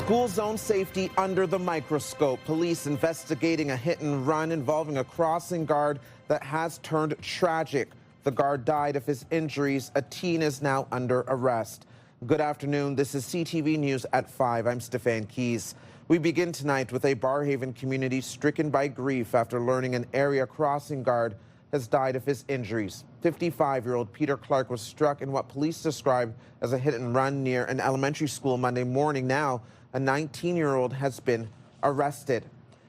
School zone safety under the microscope. Police investigating a hit and run involving a crossing guard that has turned tragic. The guard died of his injuries. A teen is now under arrest. Good afternoon. This is CTV News at 5. I'm Stefan Keys. We begin tonight with a Barrhaven community stricken by grief after learning an area crossing guard has died of his injuries. 55-year-old Peter Clark was struck in what police described as a hit and run near an elementary school Monday morning. Now, a 19-year-old has been arrested.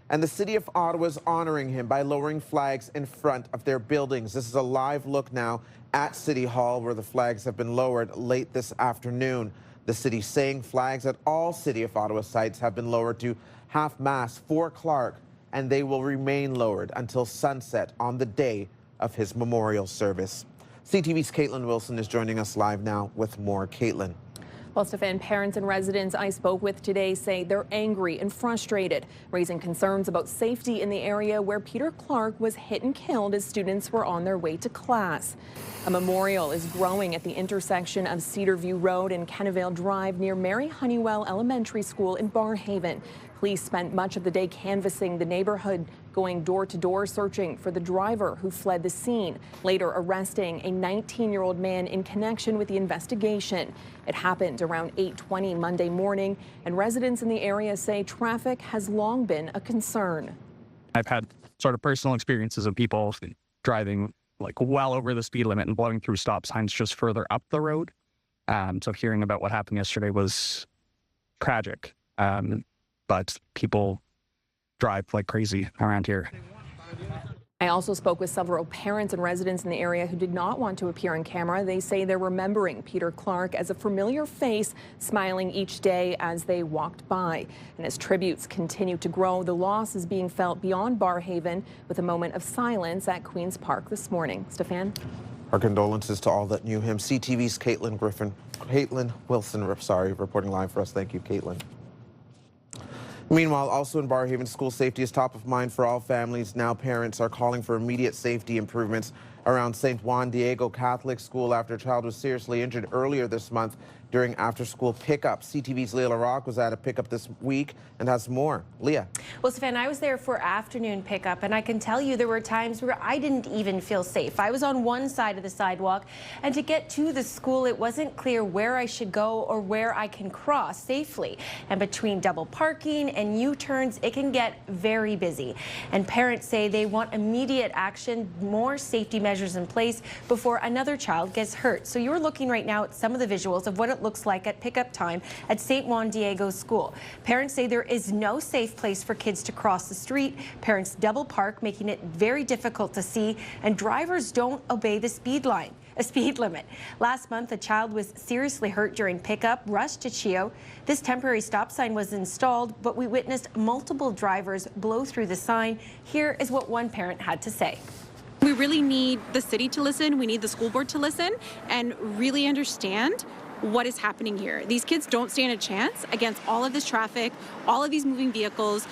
And the city of Ottawa is honoring him by lowering flags in front of their buildings. This is a live look now at City Hall, where the flags have been lowered late this afternoon. The city saying flags at all City of Ottawa sites have been lowered to half-mast for Clark, and they will remain lowered until sunset on the day of his memorial service. CTV's Caitlin Wilson is joining us live now with more. Caitlin. Well, Stefan, parents and residents I spoke with today say they're angry and frustrated, raising concerns about safety in the area where Peter Clark was hit and killed as students were on their way to class. A memorial is growing at the intersection of Cedarview Road and Kennevale Drive near Mary Honeywell Elementary School in Barrhaven. Police spent much of the day canvassing the neighborhood, going door to door searching for the driver who fled the scene, later arresting a 19-year-old man in connection with the investigation. It happened around 8:20 Monday morning, and residents in the area say traffic has long been a concern. I've had sort of personal experiences of people driving like well over the speed limit and blowing through stop signs just further up the road. So hearing about what happened yesterday was tragic. But people drive like crazy around here. I also spoke with several parents and residents in the area who did not want to appear on camera. They say they're remembering Peter Clark as a familiar face, smiling each day as they walked by. And as tributes continue to grow, the loss is being felt beyond Barrhaven, with a moment of silence at Queen's Park this morning. Stefan? Our condolences to all that knew him. CTV's Caitlin Wilson, reporting live for us. Thank you, Caitlin. Meanwhile, also in Barrhaven, school safety is top of mind for all families. Now parents are calling for immediate safety improvements around St. Juan Diego Catholic School after a child was seriously injured earlier this month during after-school pickup. CTV's Leah LaRocque was at a pickup this week and has more. Leah. Well, Stefan, I was there for afternoon pickup, and I can tell you there were times where I didn't even feel safe. I was on one side of the sidewalk, and to get to the school, it wasn't clear where I should go or where I can cross safely. And between double parking and U-turns, it can get very busy. And parents say they want immediate action, more safety measures in place before another child gets hurt. So you're looking right now at some of the visuals of what it looks like at pickup time at St. Juan Diego School. Parents say there is no safe place for kids to cross the street. Parents double park, making it very difficult to see, and drivers don't obey the speed limit. Last month, a child was seriously hurt during pickup, rushed to CHEO. This temporary stop sign was installed, but we witnessed multiple drivers blow through the sign. Here is what one parent had to say. We really need the city to listen. We need the school board to listen and really understand what is happening here. These kids don't stand a chance against all of this traffic, all of these moving vehicles.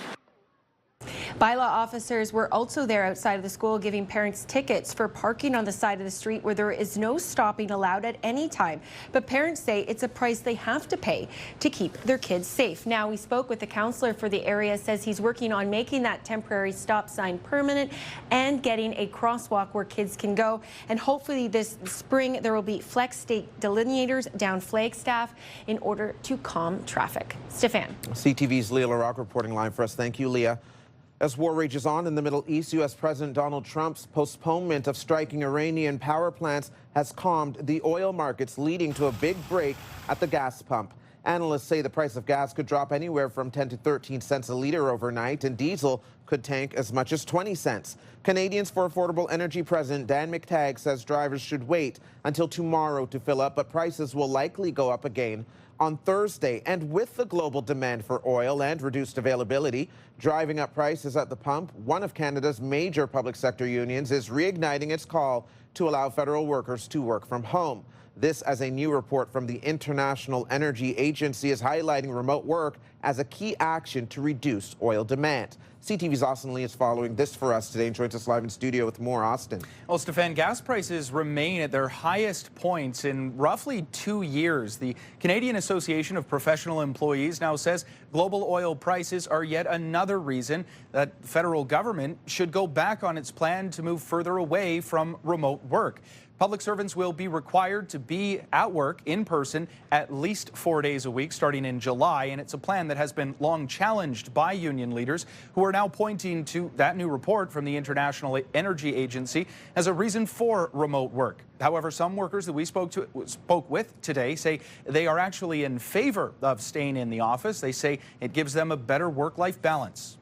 Bylaw officers were also there outside of the school giving parents tickets for parking on the side of the street where there is no stopping allowed at any time. But parents say it's a price they have to pay to keep their kids safe. Now, we spoke with the councillor for the area, says he's working on making that temporary stop sign permanent and getting a crosswalk where kids can go. And hopefully this spring there will be flex state delineators down Flagstaff in order to calm traffic. Stefan. CTV's Leah LaRocque reporting live for us. Thank you, Leah. As war rages on in the Middle East, U.S. President Donald Trump's postponement of striking Iranian power plants has calmed the oil markets, leading to a big break at the gas pump. Analysts say the price of gas could drop anywhere from 10 to 13 cents a litre overnight, and diesel could tank as much as 20 cents. Canadians for Affordable Energy President Dan McTagg says drivers should wait until tomorrow to fill up, but prices will likely go up again on Thursday. And with the global demand for oil and reduced availability driving up prices at the pump, one of Canada's major public sector unions is reigniting its call to allow federal workers to work from home. This as a new report from the International Energy Agency is highlighting remote work as a key action to reduce oil demand. CTV's Austin Lee is following this for us today and joins us live in studio with more. Austin. Well, Stefan, gas prices remain at their highest points in roughly 2 years. The Canadian Association of Professional Employees now says global oil prices are yet another reason that the federal government should go back on its plan to move further away from remote work. Public servants will be required to be at work in person at least 4 days a week starting in July, and it's a plan that has been long challenged by union leaders who are now pointing to that new report from the International Energy Agency as a reason for remote work. However, some workers that we spoke with today say they are actually in favor of staying in the office. They say it gives them a better work-life balance.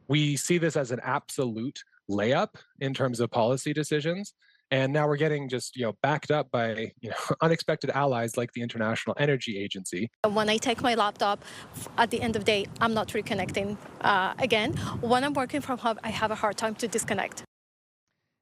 We see this as an absolute layup in terms of policy decisions. And now we're getting just, backed up by, unexpected allies like the International Energy Agency. When I take my laptop, at the end of the day, I'm not reconnecting again. When I'm working from home, I have a hard time to disconnect.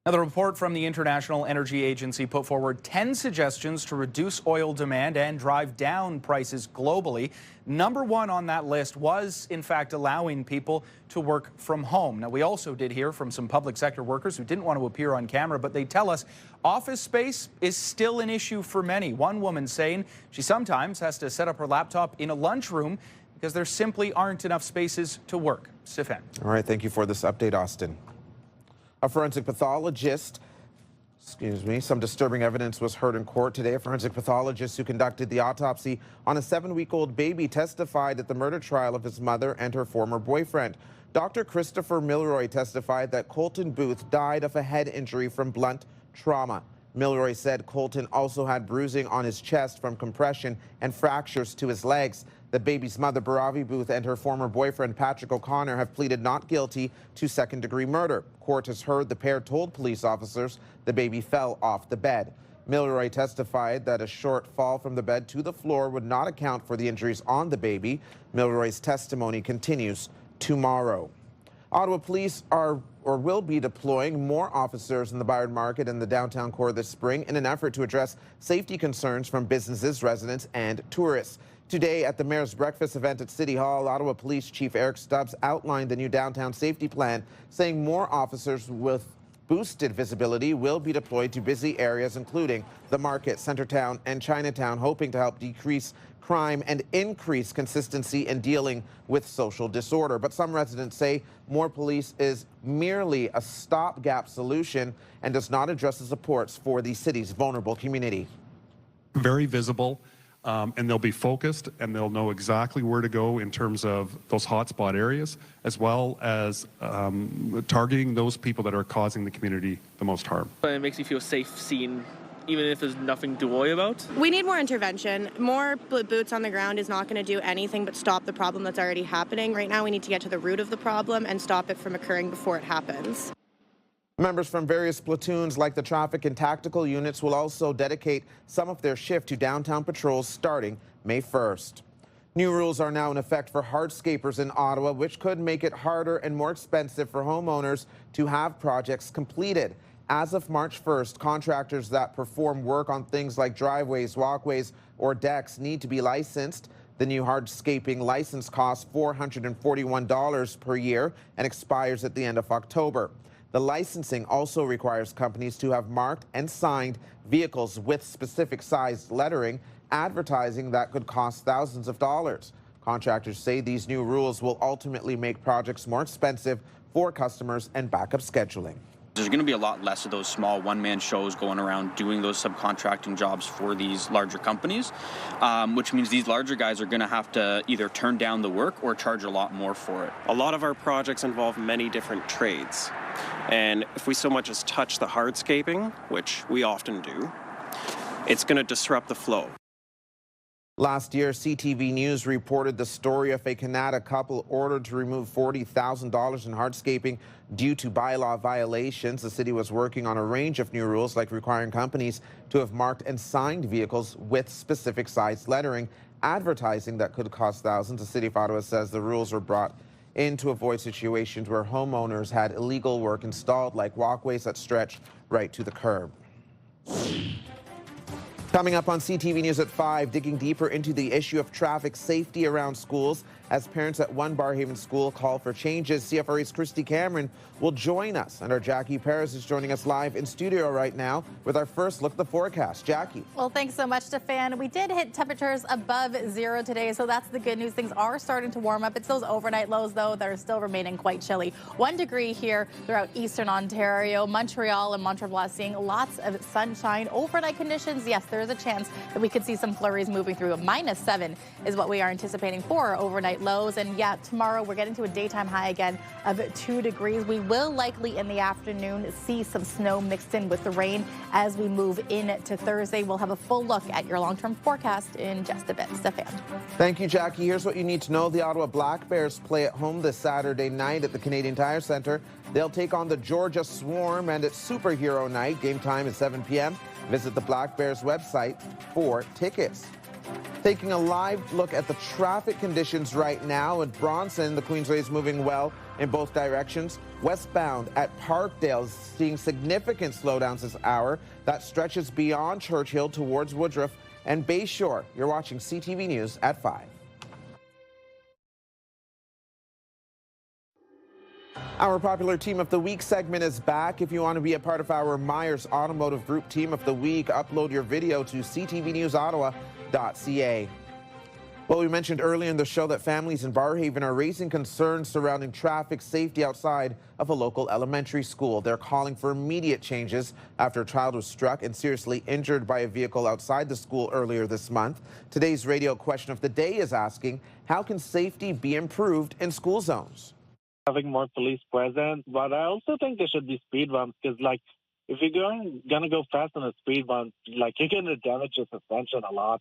Now, the report from the International Energy Agency put forward 10 suggestions to reduce oil demand and drive down prices globally. Number one on that list was, in fact, allowing people to work from home. Now, we also did hear from some public sector workers who didn't want to appear on camera, but they tell us office space is still an issue for many. One woman saying she sometimes has to set up her laptop in a lunchroom because there simply aren't enough spaces to work. Stefan. All right, thank you for this update, Austin. A forensic pathologist, some disturbing evidence was heard in court today. A forensic pathologist who conducted the autopsy on a 7-week-old baby testified at the murder trial of his mother and her former boyfriend. Dr. Christopher Milroy testified that Colton Booth died of a head injury from blunt trauma. Milroy said Colton also had bruising on his chest from compression and fractures to his legs. The baby's mother, Barrhaven Booth, and her former boyfriend, Patrick O'Connor, have pleaded not guilty to second-degree murder. Court has heard the pair told police officers the baby fell off the bed. Milroy testified that a short fall from the bed to the floor would not account for the injuries on the baby. Milroy's testimony continues tomorrow. Ottawa police will be deploying more officers in the Byron Market and the downtown core this spring in an effort to address safety concerns from businesses, residents, and tourists. Today at the Mayor's Breakfast event at City Hall, Ottawa Police Chief Eric Stubbs outlined the new downtown safety plan, saying more officers with boosted visibility will be deployed to busy areas, including the Market, Centertown, and Chinatown, hoping to help decrease crime and increase consistency in dealing with social disorder. But some residents say more police is merely a stopgap solution and does not address the supports for the city's vulnerable community. Very visible. And they'll be focused and they'll know exactly where to go in terms of those hotspot areas, as well as targeting those people that are causing the community the most harm. It makes you feel safe seeing, even if there's nothing to worry about. We need more intervention. More boots on the ground is not going to do anything but stop the problem that's already happening. Right now we need to get to the root of the problem and stop it from occurring before it happens. Members from various platoons like the traffic and tactical units will also dedicate some of their shift to downtown patrols starting May 1st. New rules are now in effect for hardscapers in Ottawa, which could make it harder and more expensive for homeowners to have projects completed. As of March 1st, contractors that perform work on things like driveways, walkways, or decks need to be licensed. The new hardscaping license costs $441 per year and expires at the end of October. The licensing also requires companies to have marked and signed vehicles with specific sized lettering, advertising that could cost thousands of dollars. Contractors say these new rules will ultimately make projects more expensive for customers and backup scheduling. There's going to be a lot less of those small one-man shows going around doing those subcontracting jobs for these larger companies, which means these larger guys are going to have to either turn down the work or charge a lot more for it. A lot of our projects involve many different trades, and if we so much as touch the hardscaping, which we often do, it's going to disrupt the flow. Last year, CTV News reported the story of a Canada couple ordered to remove $40,000 in hardscaping due to bylaw violations. The city was working on a range of new rules, like requiring companies to have marked and signed vehicles with specific size lettering, advertising that could cost thousands. The City of Ottawa says the rules were brought in to avoid situations where homeowners had illegal work installed, like walkways that stretch right to the curb. Coming up on CTV News at 5, digging deeper into the issue of traffic safety around schools as parents at one Barrhaven school call for changes. CFRA's Christy Cameron will join us, and our Jackie Perez is joining us live in studio right now with our first look at the forecast. Jackie. Well, thanks so much, Stefan. We did hit temperatures above 0 today, so that's the good news. Things are starting to warm up. It's those overnight lows, though, that are still remaining quite chilly. 1 degree here throughout eastern Ontario. Montreal and Montreal seeing lots of sunshine. Overnight conditions, yes, there is a chance that we could see some flurries moving through. -7 is what we are anticipating for overnight lows. And yeah, tomorrow we're getting to a daytime high again of 2 degrees. We will likely in the afternoon see some snow mixed in with the rain as we move into Thursday. We'll have a full look at your long-term forecast in just a bit. Stefan. Thank you, Jackie. Here's what you need to know. The Ottawa Black Bears play at home this Saturday night at the Canadian Tire Centre. They'll take on the Georgia Swarm, and it's Superhero Night. Game time is 7 p.m. Visit the Black Bears website for tickets. Taking a live look at the traffic conditions right now at Bronson, the Queensway is moving well in both directions. Westbound at Parkdale is seeing significant slowdowns this hour. That stretches beyond Churchill towards Woodruff and Bayshore. You're watching CTV News at 5. Our popular Team of the Week segment is back. If you want to be a part of our Myers Automotive Group Team of the Week, upload your video to ctvnewsottawa.ca. Well, we mentioned earlier in the show that families in Barrhaven are raising concerns surrounding traffic safety outside of a local elementary school. They're calling for immediate changes after a child was struck and seriously injured by a vehicle outside the school earlier this month. Today's radio question of the day is asking, how can safety be improved in school zones? Having more police presence, but I also think there should be speed bumps because, like, if you're gonna go fast on a speed bump, like, you're gonna damage your suspension a lot.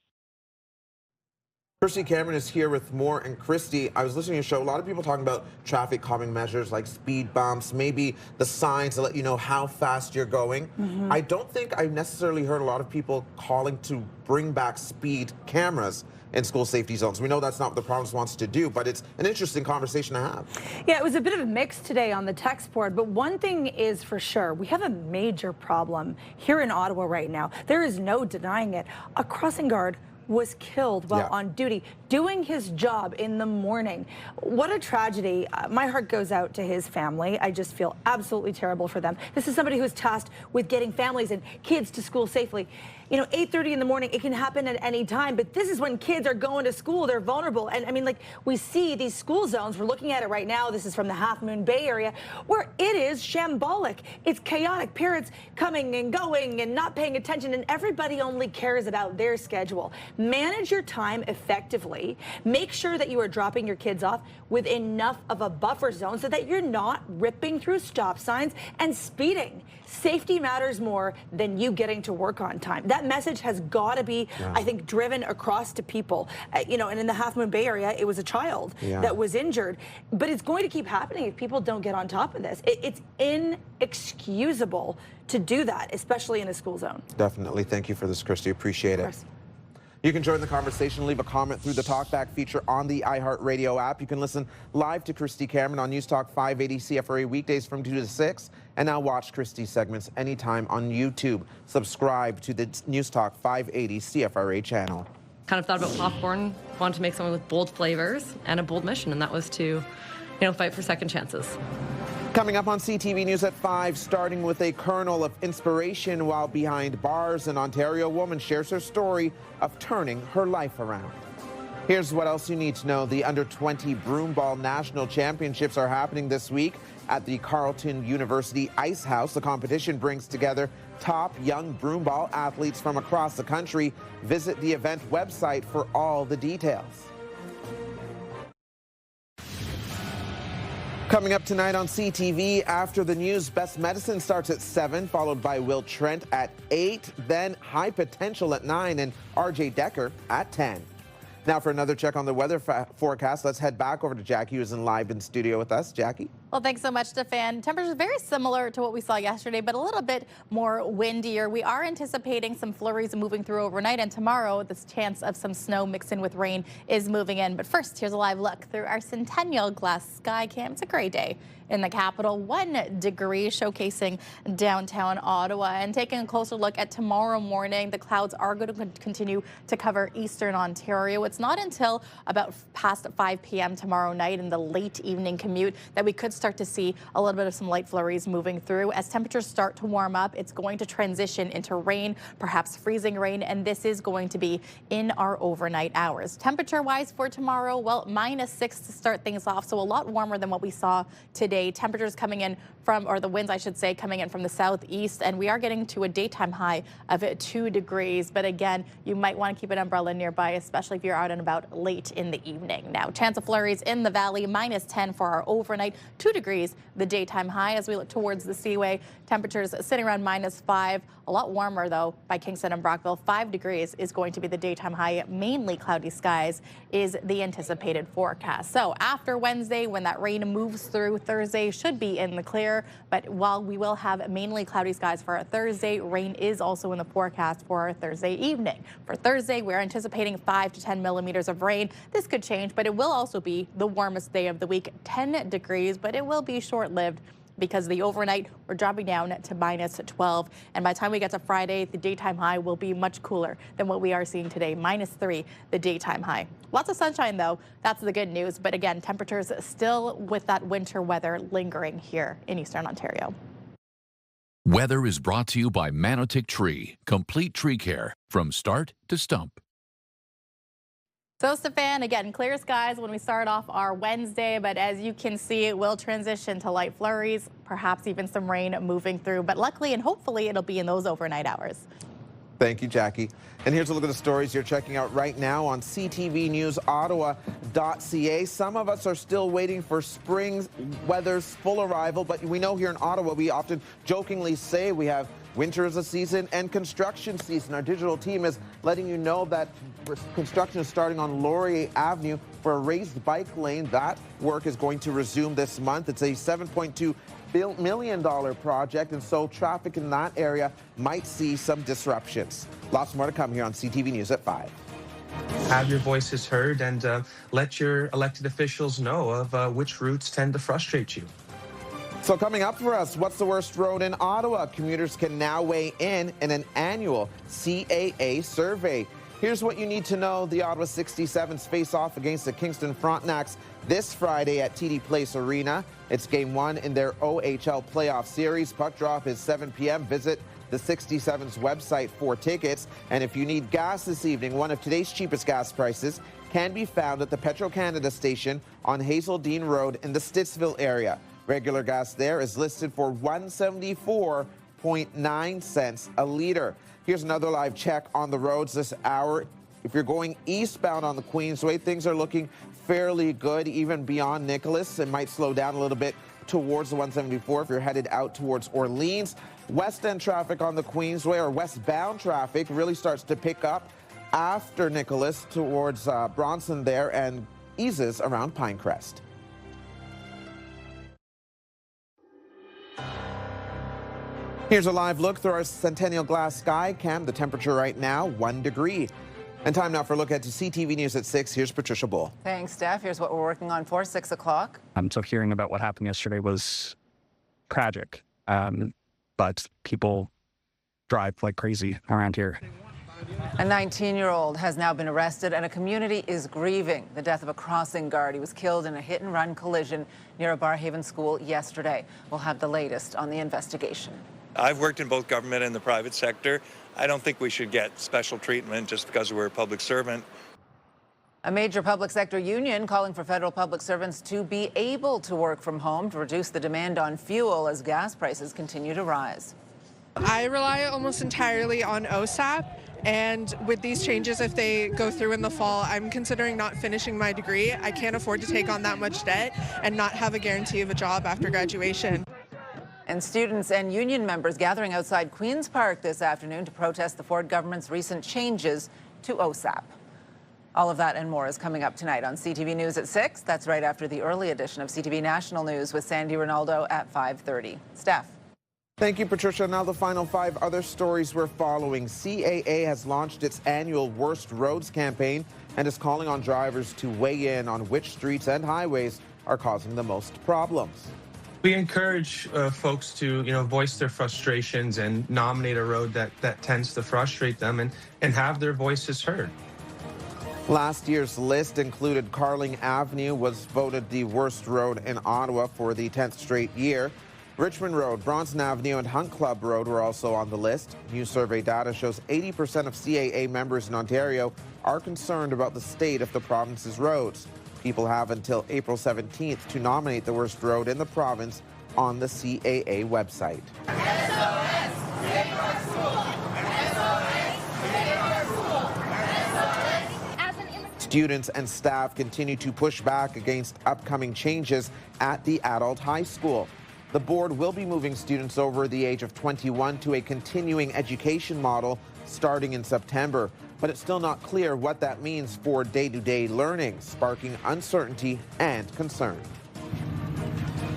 Christy Cameron is here with more. And Christy, I was listening to your show. A lot of people talking about traffic calming measures like speed bumps, maybe the signs to let you know how fast you're going. I don't think I've necessarily heard a lot of people calling to bring back speed cameras in school safety zones. We know that's not what the province wants to do, but it's an interesting conversation to have. Yeah, it was a bit of a mix today on the text board, but one thing is for sure, we have a major problem here in Ottawa right now. There is no denying it. A crossing guard was killed while on duty, doing his job in the morning. What a tragedy. My heart goes out to his family. I just feel absolutely terrible for them. This is somebody who's tasked with getting families and kids to school safely. You know, 8:30 in the morning, it can happen at any time, but this is when kids are going to school, they're vulnerable. And I mean, like, we see these school zones, we're looking at it right now, this is from the Half Moon Bay area, where it is shambolic. It's chaotic, parents coming and going and not paying attention, and everybody only cares about their schedule. Manage your time effectively. Make sure that you are dropping your kids off with enough of a buffer zone so that you're not ripping through stop signs and speeding. Safety matters more than you getting to work on time. That message has got to be, I think, driven across to people. You know, and in the Half Moon Bay area, it was a child that was injured. But it's going to keep happening if people don't get on top of this. It's inexcusable to do that, especially in a school zone. Definitely. Thank you for this, Christy. Appreciate it. You can join the conversation, leave a comment through the Talkback feature on the iHeartRadio app. You can listen live to Christy Cameron on News Talk 580 CFRA weekdays from 2 to 6. And now watch Christy's segments anytime on YouTube. Subscribe to the News Talk 580 CFRA channel. Kind of thought about popcorn, wanted to make something with bold flavors and a bold mission, and that was to, you know, fight for second chances. Coming up on CTV News at 5, starting with a kernel of inspiration while behind bars, an Ontario woman shares her story of turning her life around. Here's what else you need to know. The Under-20 Broomball National Championships are happening this week at the Carleton University Ice House. The competition brings together top young broomball athletes from across the country. Visit the event website for all the details. Coming up tonight on CTV, after the news, Best Medicine starts at 7, followed by Will Trent at 8, then High Potential at 9, and RJ Decker at 10. Now for another check on the weather forecast, let's head back over to Jackie, who's live in studio with us. Jackie? Well, thanks so much, Stefan. Temperatures very similar to what we saw yesterday, but a little bit more windier. We are anticipating some flurries moving through overnight, and tomorrow this chance of some snow mixed in with rain is moving in. But first, here's a live look through our Centennial Glass Sky Cam. It's a great day in the capital, 1 degree, showcasing downtown Ottawa. And taking a closer look at tomorrow morning, the clouds are going to continue to cover eastern Ontario. It's not until about past 5 p.m. tomorrow night in the late evening commute that we could start to see a little bit of some light flurries moving through. As temperatures start to warm up, it's going to transition into rain, perhaps freezing rain, and this is going to be in our overnight hours. Temperature-wise for tomorrow, well, -6 to start things off, so a lot warmer than what we saw today. Temperatures coming in from, or the winds I should say, coming in from the southeast, and we are getting to a daytime high of 2 degrees. But again, you might want to keep an umbrella nearby, especially if you're out and about late in the evening. Now, chance of flurries in the valley, -10 for our overnight, 2 degrees the daytime high. As we look towards the Seaway, temperatures sitting around -5. A lot warmer though by Kingston and Brockville. 5 degrees is going to be the daytime high. Mainly cloudy skies is the anticipated forecast. So after Wednesday, when that rain moves through, Thursday should be in the clear. But while we will have mainly cloudy skies for our Thursday, rain is also in the forecast for our Thursday evening. For Thursday, we're anticipating 5 to 10 millimeters of rain. This could change, but it will also be the warmest day of the week, 10 degrees, but it will be short-lived, because the overnight we're dropping down to -12, and by the time we get to Friday, the daytime high will be much cooler than what we are seeing today, -3 the daytime high. Lots of sunshine though, that's the good news, but again, temperatures still with that winter weather lingering here in eastern Ontario. Weather is brought to you by Manotick Tree, complete tree care from start to stump. So, Stefan, again, clear skies when we start off our Wednesday, but as you can see, it will transition to light flurries, perhaps even some rain moving through. But luckily and hopefully it'll be in those overnight hours. Thank you, Jackie. And here's a look at the stories you're checking out right now on CTV News Ottawa.ca. Some of us are still waiting for spring weather's full arrival, but we know here in Ottawa, we often jokingly say we have winter is a season and construction season. Our digital team is letting you know that construction is starting on Laurier Avenue for a raised bike lane. That work is going to resume this month. It's a $7.2 million project, and so traffic in that area might see some disruptions. Lots more to come here on CTV News at 5. Have your voices heard and let your elected officials know of which routes tend to frustrate you. So coming up for us, what's the worst road in Ottawa? Commuters can now weigh in an annual CAA survey. Here's what you need to know. The Ottawa 67s face off against the Kingston Frontenacs this Friday at TD Place Arena. It's game 1 in their OHL playoff series. Puck drop is 7 p.m. Visit the 67's website for tickets. And if you need gas this evening, one of today's cheapest gas prices can be found at the Petro-Canada station on Hazeldean Road in the Stittsville area. Regular gas there is listed for 174.9 cents a liter. Here's another live check on the roads this hour. If you're going eastbound on the Queensway, things are looking fairly good, even beyond Nicholas. It might slow down a little bit towards the 174 if you're headed out towards Orleans. West End traffic on the Queensway, or westbound traffic, really starts to pick up after Nicholas towards Bronson there and eases around Pinecrest. Here's a live look through our Centennial Glass Sky Cam. The temperature right now, 1 degree. And time now for a look at CTV News at 6. Here's Patricia Bull. Thanks, Steph. Here's what we're working on for 6 o'clock. So hearing about what happened yesterday was tragic, but people drive like crazy around here. A 19-year-old has now been arrested, and a community is grieving the death of a crossing guard. He was killed in a hit-and-run collision near a Barrhaven school yesterday. We'll have the latest on the investigation. I've worked in both government and the private sector. I don't think we should get special treatment just because we're a public servant. A major public sector union calling for federal public servants to be able to work from home to reduce the demand on fuel as gas prices continue to rise. I rely almost entirely on OSAP, and with these changes, if they go through in the fall, I'm considering not finishing my degree. I can't afford to take on that much debt and not have a guarantee of a job after graduation. And students and union members gathering outside Queen's Park this afternoon to protest the Ford government's recent changes to OSAP. All of that and more is coming up tonight on CTV News at 6. That's right after the early edition of CTV National News with Sandy Ronaldo at 5:30. Steph. Thank you, Patricia. Now the final 5 other stories we're following. CAA has launched its annual Worst Roads campaign and is calling on drivers to weigh in on which streets and highways are causing the most problems. We encourage folks to, voice their frustrations and nominate a road that tends to frustrate them and have their voices heard. Last year's list included Carling Avenue was voted the worst road in Ottawa for the 10th straight year. Richmond Road, Bronson Avenue, and Hunt Club Road were also on the list. New survey data shows 80% of CAA members in Ontario are concerned about the state of the province's roads. People have until April 17th to nominate the worst road in the province on the CAA website. SOS, save our school. SOS, save our school. SOS. Students and staff continue to push back against upcoming changes at the adult high school. The board will be moving students over the age of 21 to a continuing education model starting in September, but it's still not clear what that means for day-to-day learning, sparking uncertainty and concern.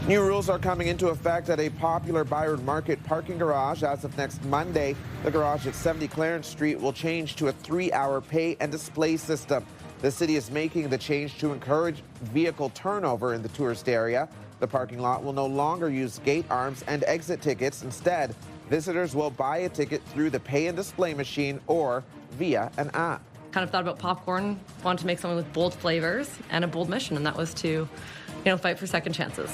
New rules are coming into effect at a popular Byron Market parking garage as of next Monday. The garage at 70 Clarence Street will change to a 3-hour pay and display system. The city is making the change to encourage vehicle turnover in the tourist area. The parking lot will no longer use gate arms and exit tickets. Instead, visitors will buy a ticket through the pay and display machine or via an app. Kind of thought about popcorn, wanted to make something with bold flavors and a bold mission, and that was to, fight for second chances.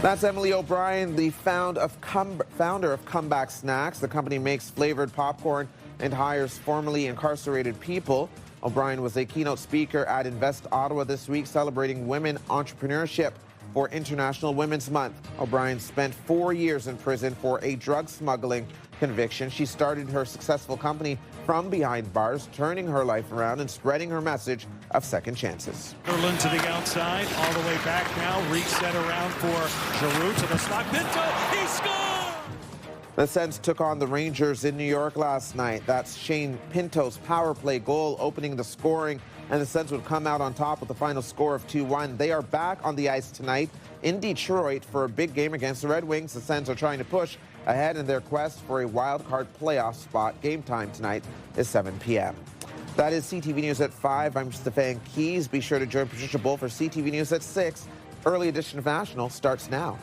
That's Emily O'Brien, the founder of Comeback Snacks. The company makes flavored popcorn and hires formerly incarcerated people. O'Brien was a keynote speaker at Invest Ottawa this week, celebrating women entrepreneurship for International Women's Month. O'Brien spent 4 years in prison for a drug smuggling conviction. She started her successful company from behind bars, turning her life around and spreading her message of second chances. Erland to the outside, all the way back now, reset around for Giroux to the slot. Pinto, he scored! The Sens took on the Rangers in New York last night. That's Shane Pinto's power play goal opening the scoring, and the Sens would come out on top with the final score of 2-1. They are back on the ice tonight in Detroit for a big game against the Red Wings. The Sens are trying to push ahead in their quest for a wild card playoff spot. Game time tonight is 7 p.m. That is CTV News at 5. I'm Stefan Keys. Be sure to join Patricia Bull for CTV News at 6. Early edition of National starts now.